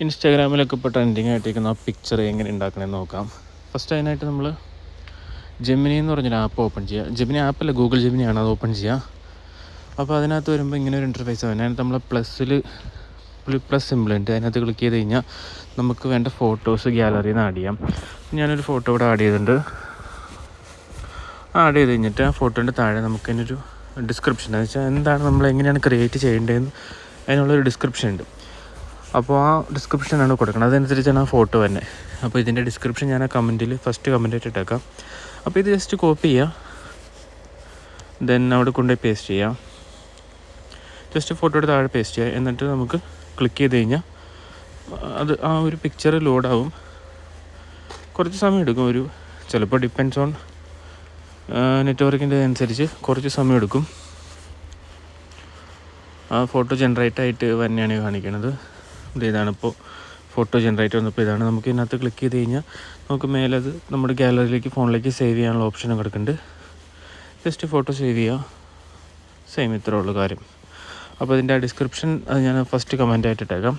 ഇൻസ്റ്റാഗ്രാമിലൊക്കെ ഇപ്പോൾ ട്രെൻഡിങ് ആയിട്ടിരിക്കുന്ന ആ പിക്ചർ എങ്ങനെ ഉണ്ടാക്കണമെന്ന് നോക്കാം. ഫസ്റ്റ് അതിനായിട്ട് നമ്മൾ ജെമിനി എന്ന് പറഞ്ഞൊരു ആപ്പ് ഓപ്പൺ ചെയ്യുക. ജെമിനി ആപ്പല്ല, ഗൂഗിൾ ജെമിനിയാണ്, അത് ഓപ്പൺ ചെയ്യുക. അപ്പോൾ അതിനകത്ത് വരുമ്പോൾ ഇങ്ങനെ ഒരു ഇൻ്റർഫേസ് ആണ്. അതിനകത്ത് നമ്മൾ പ്ലസ് സിമ്പിൾ ഉണ്ട്, അതിനകത്ത് ക്ലിക്ക് ചെയ്ത് കഴിഞ്ഞാൽ നമുക്ക് വേണ്ട ഫോട്ടോസ് ഗ്യാലറിയിൽ നിന്ന് ആഡ് ചെയ്യാം. ഞാനൊരു ഫോട്ടോ ഇവിടെ ആഡ് ചെയ്തിട്ടുണ്ട്. ആഡ് ചെയ്ത് കഴിഞ്ഞിട്ട് ആ ഫോട്ടോൻ്റെ താഴെ നമുക്കതിനൊരു ഡിസ്ക്രിപ്ഷൻ, എന്ന് വെച്ചാൽ എന്താണ് നമ്മൾ എങ്ങനെയാണ് ക്രിയേറ്റ് ചെയ്യേണ്ടതെന്ന് അതിനുള്ളൊരു ഡിസ്ക്രിപ്ഷൻ ഉണ്ട്. അപ്പോൾ ആ ഡിസ്ക്രിപ്ഷനാണ് കൊടുക്കണം, അതനുസരിച്ചാണ് ആ ഫോട്ടോ തന്നെ. അപ്പോൾ ഇതിൻ്റെ ഡിസ്ക്രിപ്ഷൻ ഞാൻ ആ കമൻറ്റിൽ ഫസ്റ്റ് കമൻറ്റായിട്ട് ഇട്ടേക്കാം. അപ്പോൾ ഇത് ജസ്റ്റ് കോപ്പി ചെയ്യുക, ദെൻ അവിടെ കൊണ്ടുപോയി പേസ്റ്റ് ചെയ്യുക. ജസ്റ്റ് ഫോട്ടോയുടെ താഴെ പേസ്റ്റ് ചെയ്യുക. എന്നിട്ട് നമുക്ക് ക്ലിക്ക് ചെയ്ത് കഴിഞ്ഞാൽ അത് ആ ഒരു പിക്ചർ ലോഡാവും. കുറച്ച് സമയം എടുക്കും, ചിലപ്പോൾ ഡിപ്പെൻഡ്സ് ഓൺ നെറ്റ്വർക്കിൻ്റെ അനുസരിച്ച് കുറച്ച് സമയം എടുക്കും. ആ ഫോട്ടോ ജനറേറ്റ് ആയിട്ട് തന്നെയാണ് കാണിക്കുന്നത്. ഇതാണിപ്പോൾ ഫോട്ടോ ജനറേറ്റ് വന്നപ്പോൾ ഇതാണ്. നമുക്ക് ഇതിനകത്ത് ക്ലിക്ക് ചെയ്ത് കഴിഞ്ഞാൽ നമുക്ക് മേലെ അത് നമ്മുടെ ഗാലറിയിലേക്ക് ഫോണിലേക്ക് സേവ് ചെയ്യാനുള്ള ഓപ്ഷനും കിടക്കുന്നുണ്ട്. ജസ്റ്റ് ഫോട്ടോ സേവ് ചെയ്യുക, സെയിം ഇത്രേ ഉള്ളൂ കാര്യം. അപ്പോൾ ഇതിൻ്റെ ഡിസ്ക്രിപ്ഷൻ അത് ഞാൻ ഫസ്റ്റ് കമൻറ്റായിട്ട് ഇട്ടേക്കാം.